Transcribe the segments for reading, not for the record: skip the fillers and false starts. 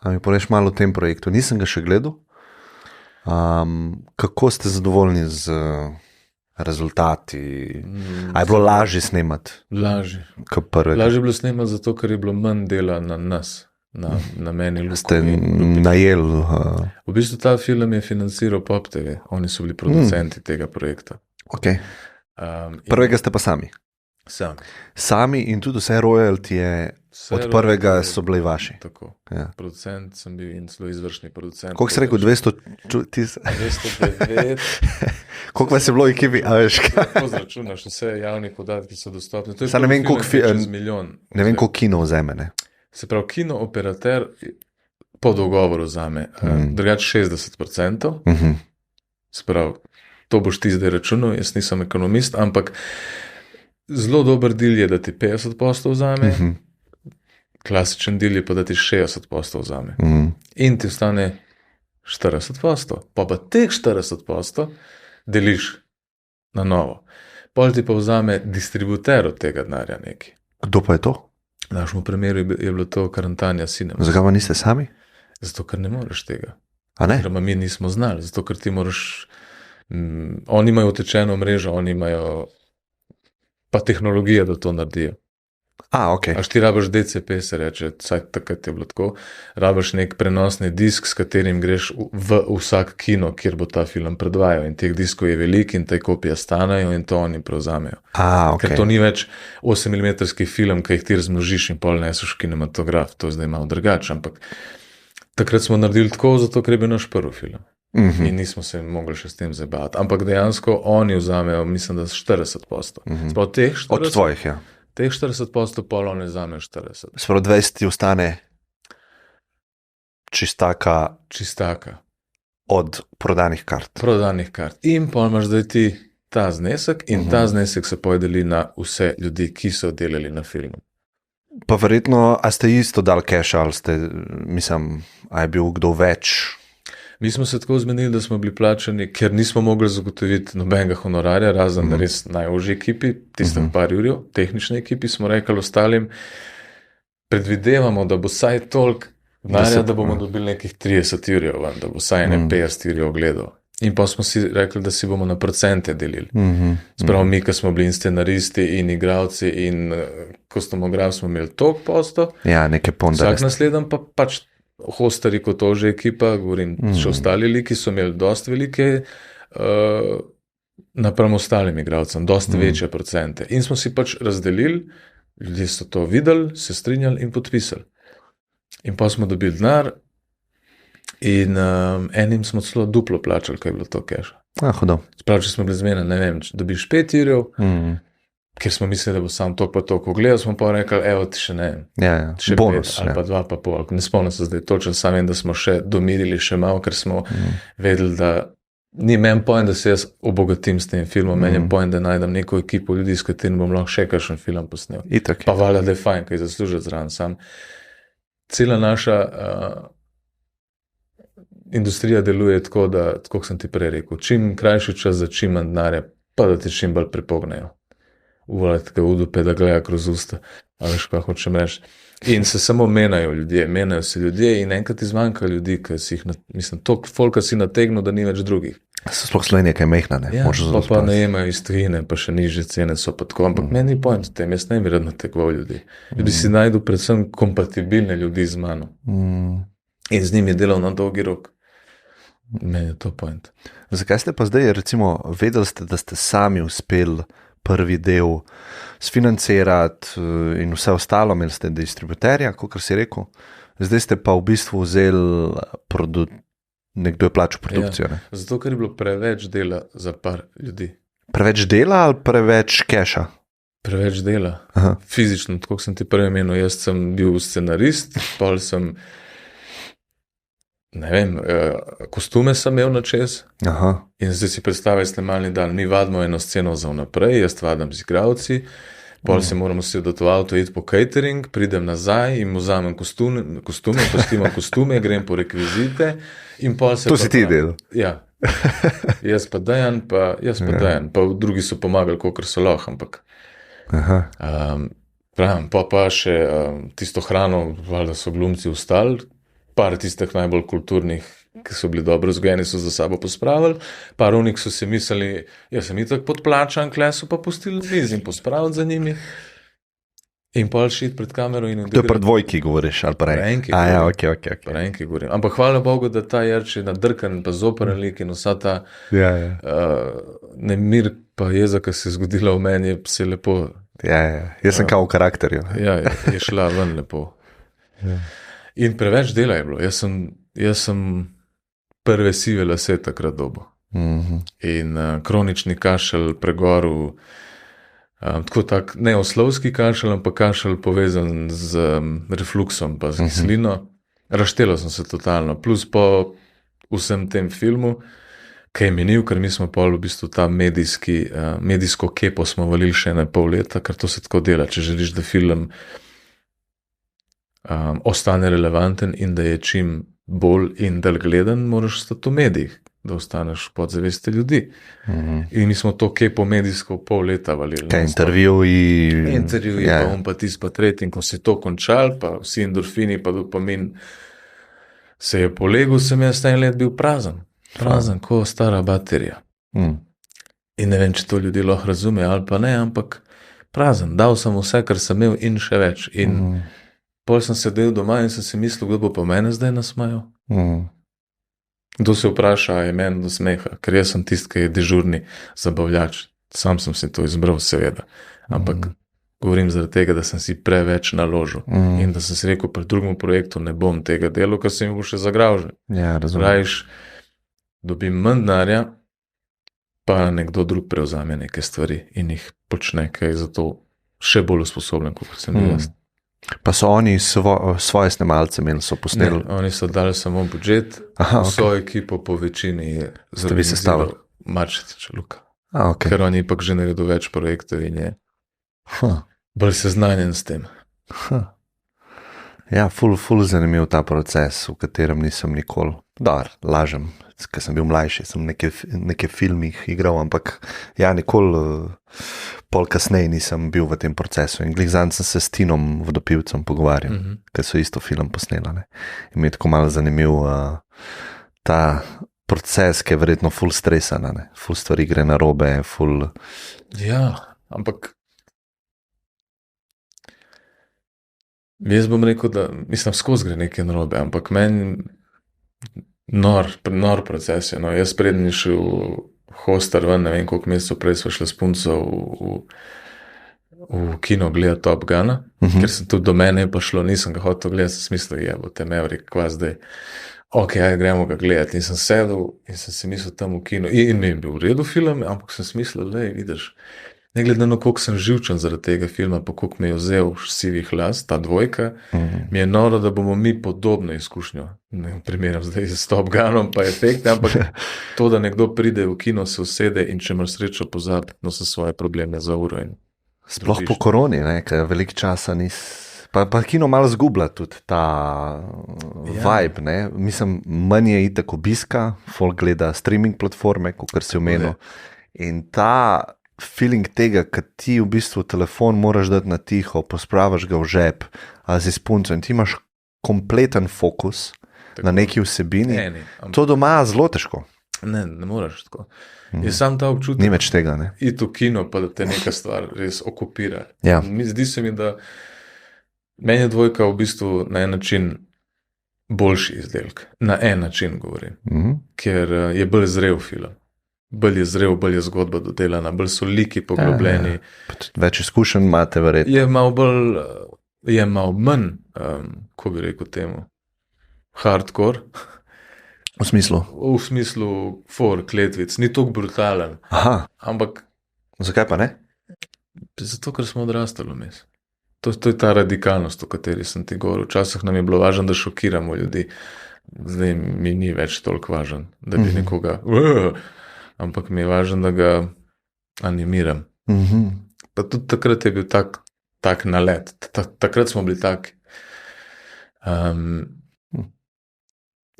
A mi poveš malo o tem projektu? Nisem ga še gledal. Kako ste zadovoljni z rezultati? A je bilo lažje snemati? Lažje. Kot prvega? Lažje je bilo snemati zato, ker je bilo manj dela na nas, na meni. Ste najeli? V bistvu ta film je financiral Pop TV. Oni so bili producenti tega projekta. Okay. Prvega ste pa sami? Sami in tudi vse royaltije od prvega so bili vaši? Tako. Ja. Producent sem bil in celo izvršni producent. Koliko si rekel? 200 209. Koliko vas je bilo v ekipi? Kako zračunaš, vse javni podatki so dostopni. To je ne vem, čez milijon. Ne vem, koliko kino vzeme, ne? Se pravi, kino operater po dogovoru vzame drugače 60%. Se pravi, to boš ti zdaj računal, jaz nisem ekonomist, ampak zelo dober del je, da ti 50% vzame, klasičen del je pa, da ti 60% vzame. In ti ostane 40%, pa teh 40% deliš na novo. Pol ti pa vzame distributer od tega denarja neki. Kdo pa je to? V našem primeru je bilo to Karantanja Cinema. Zakaj pa niste sami? Zato, ker ne moreš tega. A ne? Ker mi nismo znali, zato, ker ti moraš oni imajo utečeno mrežo, oni imajo pa tehnologijo, da to naredijo. Okay. Až ti rabaš DCP, se reče, vsaj takrat je bilo tako, rabaš nek prenosni disk, s katerim greš v vsak kino, kjer bo ta film predvajal in teh diskov je veliko in te kopije stanejo in to oni prevzamejo. Okay. Ker to ni več 8 mm film, ki jih ti razmnožiš in pol neseš v kinematograf, to je zdaj malo drugače, ampak takrat smo naredili tako, zato ker je bil naš prvi film. In nismo se mogli še s tem zabavati. Ampak dejansko oni vzamejo, mislim, da 40%. Sprav teh 40%, od tvojih, ja. Teh 40% pol oni vzamejo 40%. Sprav 20 ti ostane čistaka od prodanih kart. In pol imaš zdaj ti ta znesek in ta znesek se pojedeli na vse ljudi, ki so delali na filmu. Pa verjetno, a ste isto dali cash ali ste, mislim, a je bil kdo več? Mi smo se tako zmenili, da smo bili plačani, ker nismo mogli zagotoviti nobenega honorarja, razen res najožji ekipi, tistem par jurjev, tehnični ekipi, smo rekli ostalim, predvidevamo, da bo saj toliko denarja, da bomo dobili nekih 30 jurjev, da bo saj 50 jurjev gledal. In pa smo si rekli, da si bomo na procente delili. Spravo mi, ki smo bili in scenaristi in igravci in kostumograf, smo imeli toliko posto, ja, neke pondere. Vsak nasleden pa pač hostari kot ože ekipa, govorim, še ostali liki so imeli dosti velike napram ostalim igravcem, dosti večje procente. In smo si pač razdelili, ljudje so to videli, se strinjali in podpisali. In pa smo dobili denar in enim smo celo duplo plačali, ko je bilo to keša. Hudo. Sprav, če smo bili zmena, ne vem, če dobiš 5 jurjev, ker smo mislili, da bo sam tok pa toliko gledal, smo pa rekli, evo ti še ne vem, še bonus, 5 ali pa 2,5. Ne spomnim se zdaj točno, sam vem, da smo še domirili še malo, ker smo vedeli, da ni meni pojem, da se jaz obogatim s tem filmom, meni je pojem, da najdem neko ekipo ljudi, s katerim bom lahko še kakšen film posnel. Itak. Pa valjda, da je fajn, kaj zaslužiti zraven sam. Cela naša industrija deluje tako, da, tako sem ti prej rekel, čim krajši čas za čim manj denarja, pa da ti čim bolj pripognejo. Uvolati ga udupe, da gleda kroz usta, ali veš, kaj hočem reči. In se samo menjajo se ljudje in enkrat izmanjka ljudi, ki si jih, mislim, toliko folka si nategnil, da ni več drugih. Sploh Slovenija, kaj mehna, ne? Ja, pa najemajo iz tujine, pa še nižje cene so pa tako, ampak meni ni pojem s tem, jaz ne bi rad nategoval ljudi. Ljudi si najdu predvsem kompatibilne ljudi z mano. In z njimi delal na dolgi rok. Meni je to pojem. Zakaj ste pa zdaj, recimo, vedeli ste, da ste sami uspeli prvi del sfinancirati in vse ostalo, imeli ste distributerja, kot si rekel. Zdaj ste pa v bistvu vzeli nekdo je plačal produkcijo. Ja, zato, ker je bilo preveč dela za par ljudi. Preveč dela ali preveč keša? Preveč dela. Fizično, tako sem ti prej omenil, jaz sem bil scenarist, pol sem ne vem, kostume sem imel na čez. In zdaj si predstavljaj snemalni dan, mi vadimo eno sceno za vnaprej, jaz vadim z igravci, pol se moramo sedeti v avto, iti po catering, pridem nazaj in vzamem kostume, grem po rekvizite in pol se... To si ti delal? Ja. Jaz pa Dejan, pa drugi so pomagali, kolikor so lahko, ampak pravim, pa še tisto hrano, valjda so glumci vstali, par tistih najbolj kulturnih, ki so bili dobro vzgojeni, so za sabo pospravili, par unik so si mislili, jaz sem itak podplačan, klesu pa pustili viz in pospravili za njimi. In pol šit pred kamero in To je pri dvojki, govoriš, ali pa Renki. Ja, ok. Renki govorim. Ampak hvala Bogu, da ta Jerči nadrkan, pa zoperen lik in vsa ta nemir pa jeza, ki se je zgodila v meni, je se lepo. Jaz sem kao v karakterju. Je šla ven lepo. In preveč dela je bilo. Jaz sem prve sive lase takrat dobo. In kronični kašelj pregoru, tako ne oslovski kašelj, ampak kašelj povezan z refluksom pa z kislino. Razštelo sem se totalno. Plus po vsem tem filmu, ki je minil, ker mi smo pol v bistvu ta medijsko kepo smo valili še 1,5 leta, ker to se tako dela. Če želiš, da film ostane relevanten in da je čim bolj in dalj gleden, moraš ostati v medijih, da ostaneš v podzavesti ljudi. In mi smo to kepo medijsko 0,5 leta valili. Kaj intervjuji, pa tis pa tretji, in ko se je to končal, pa vsi endorfini, pa dopamin se je polegel, sem jaz 1 let bil prazen, ko stara baterija. In ne vem, če to ljudi lahko razume ali pa ne, ampak prazen, dal sem vse, kar sem imel in še več. In pol sem sedel doma in sem si mislil, kdo bo pa mene zdaj nasmajal. Kdo se vpraša, je meni do smeha, ker jaz sem tisti, ki je dežurni zabavljač. Sam sem si to izbral, seveda. Ampak govorim zaradi tega, da sem si preveč naložil. In da sem si rekel, pri drugem projektu ne bom tega delal, ker se mi bo še zagravžil. Rajiš, dobim manj denarja, pa nekdo drug prevzame neke stvari in jih počne, kaj je za to še bolj usposobljen, kot sem bil jaz. Pa so oni svoje snemalce imeli, so posneli? Ne, oni so dali samo budžet, svojo ekipo po večini je zorganiziral Marčetič Luka. Ker on je ipak že naredil več projektov in je bolj seznanjen s tem. Ja, ful zanimiv ta proces, v katerem nisem nikoli, lažem, ker sem bil mlajši, sem neke filmih igral, ampak nikoli pol kasneje nisem bil v tem procesu. In glih zanj sem se s Tinom Vodopivcem pogovarjal, ker so isto film posnela. In mi je tako malo zanimiv ta proces, ki je verjetno ful stresan, ful stvari gre narobe, ful... Ja, ampak jaz bom rekel, da mislim, skozi gre nekaj narobe, ampak meni nor proces je. Jaz prednji šel hostar ven, ne vem koliko mesecev prej sva šla s punco v kino gledati Top Guna, ker sem tudi do mene pa šlo, nisem ga hotel gledati, sem mislil, jebote Maverick, kva zdaj, gremo ga gledati. In sem sedel in sem si mislil tam v kino, in mi je bil v redu film, ampak sem si mislil, vidiš, ne glede na koliko sem živčen zaradi tega filma, pa koliko me je vzel sivih las, ta dvojka, mi je noro, da bomo mi podobno izkušnjo, ne primerjam zdaj s Top Gunom pa efekte, ampak to, da nekdo pride v kino, se usede in če imaš srečo pozabi, so svoje probleme za uro. Sploh po koroni, ker veliko časa pa kino malo zgublja tudi ta vibe, Mislim, manj je itak obiska, folk gleda streaming platforme, kakor si omenil, in ta feeling tega, kad ti v bistvu telefon moraš dati na tiho, pospravaš ga v žep, a z izpunco in ti imaš kompleten fokus na neki vsebini. To doma je zelo težko. Ne moraš tako. Je sam ta občutek. Ni več tega, Iti v kino, pa da te neka stvar res okupira. Zdi se mi, da meni je dvojka v bistvu na en način boljši izdelek. Na en način govorim. Ker je bolj zrel film. Bolj je zrel, bolj je zgodba dodelana, bolj so liki poglobljeni. Več izkušenj imate verjetno. Je malo manj, ko bi rekel temu, hardcore. V smislu? V smislu kletvic, ni toliko brutalen. Ampak... Zakaj pa ne? Zato, ker smo odrastali vmes. To je ta radikalnost, o kateri sem ti govoril. Včasih nam je bilo važno, da šokiramo ljudi. Zdaj mi ni več toliko važno, da bi nekoga... Ampak mi je važno, da ga animiram. Pa tudi takrat je bil tak nalet. Takrat smo bili taki.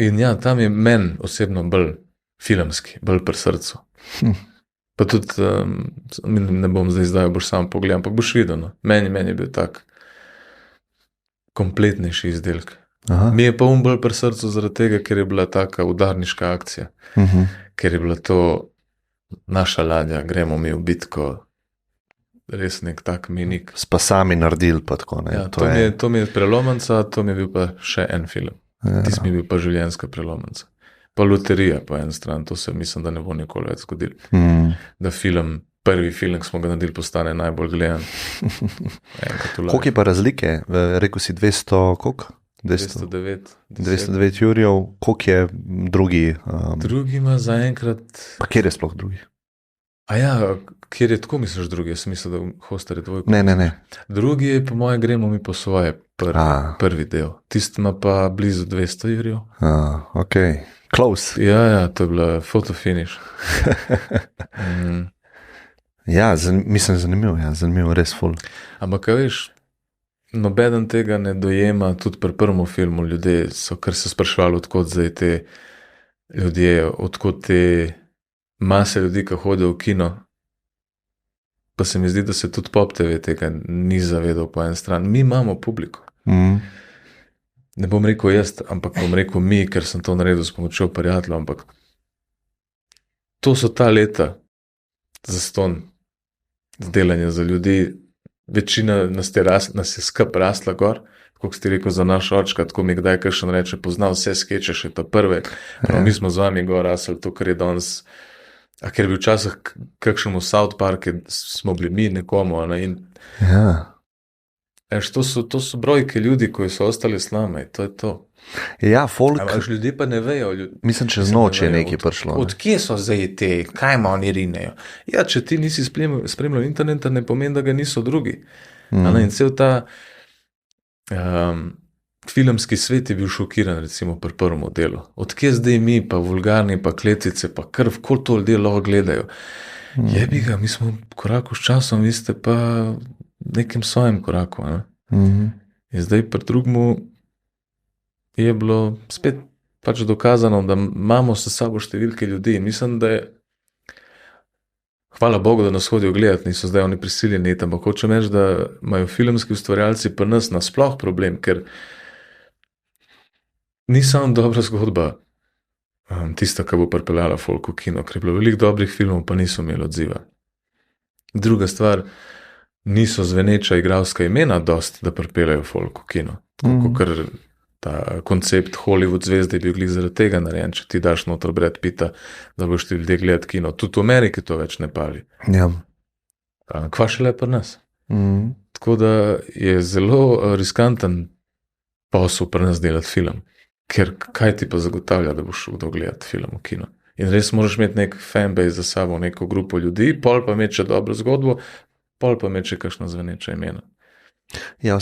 In tam je meni osebno bolj filmski, bolj pri srcu. Pa tudi, ne bom zdaj boš sam pogledal, ampak boš videl. Meni je bil tak kompletnejši izdelek. Aha. Mi je pa bolj pri srcu zaradi tega, ker je bila taka udarniška akcija, ker je bila to naša ladja, gremo mi v bitko, res nek tak minik. Pa sami naredili pa tako, ne? Ja, to mi je prelomnica, to mi je bil pa še en film. Ja. Tisti mi je bil pa življenjska prelomnica. Pa loterija po eni strani, to se mislim, da ne bo nikoli več zgodilo. Da prvi film, ki smo ga naredili, postane najbolj gledan. Koliko je pa razlike? Rekel si 200, koliko? 209 jurjev, koliko je drugi? Drugi ima zaenkrat. Pa kjer je sploh drugi? A ja, kjer je tako misliš drugi? Jaz mislim, da Hoster je dvojko. Ne. Drugi je po moje gremo mi po svoje prvi del. Tisti ima pa blizu 200 jurjev. Ok, close. Ja, to je bila fotofinish. Ja, mislim zanimivo, res ful. Ampak, kaj veš, nobeden tega ne dojema, tudi pri prvem filmu ljudje so kar se sprašvali, odkot zdaj te ljudje, odkot te mase ljudi, ki hodijo v kino. Pa se mi zdi, da se tudi Pop TV tega ni zavedal po eni strani. Mi imamo publiko. Ne bom rekel jaz, ampak bom rekel mi, ker sem to naredil s pomočjo prijateljev, ampak to so ta leta zastonj delanja za ljudi. Večina nas je skup rasla gor, kako si rekel za naš očka, tako mi kdaj kakšen reče, pozna vse skeče, še ta prve. Mi smo z vami gor rasli, to, kar je danes. A ker bi včasih kakšnemu South Parku smo bili mi nekomu. To so brojke ljudi, ki so ostali s nami, to je to. Ja, folk. Ampak ljudje pa ne vejo. Mislim, čez noč je nekaj prišlo. Odkje so zdaj te, kaj ima oni rinejo? Ja, če ti nisi spremljal interneta, ne pomeni, da ga niso drugi. In cel ta filmski svet je bil šokiran, recimo pri prvem delu. Odkje zdaj mi, pa vulgarni, pa kletvice, pa krv, koliko to ljudje lahko gledajo. Jebi ga, mi smo v koraku s časom, vi ste pa v nekem svojem koraku. In zdaj pri drugmu je bilo spet pač dokazano, da imamo s sabo številke ljudi. In mislim, da je, hvala Bogu, da nas hodijo gledati, niso zdaj oni prisiljeni, ampak hočem reči, da imajo filmski ustvarjalci pri nas nasploh problem, ker ni samo dobra zgodba tista, ki bo pripeljala folk v kino, ker je bilo veliko dobrih filmov, pa niso imeli odziva. Druga stvar, niso zveneča igralska imena dost, da pripeljajo folk v kino. Tako ker ta koncept Hollywood zvezde je bil glih zaradi tega narejen, če ti daš noter Brad Pitta, da boš ti ljudje gledati kino. Tudi v Ameriki to več ne pali. Ja. Kva šele pri nas. Tako da je zelo riskanten posel pri nas delati film. Ker kaj ti pa zagotavlja, da boš šel gledati film v kino? In res moraš imeti nek fanbase za sabo, neko grupo ljudi, pol pa imeti še dobro zgodbo, pol pa imeti še kakšno zveneča imena. Ja,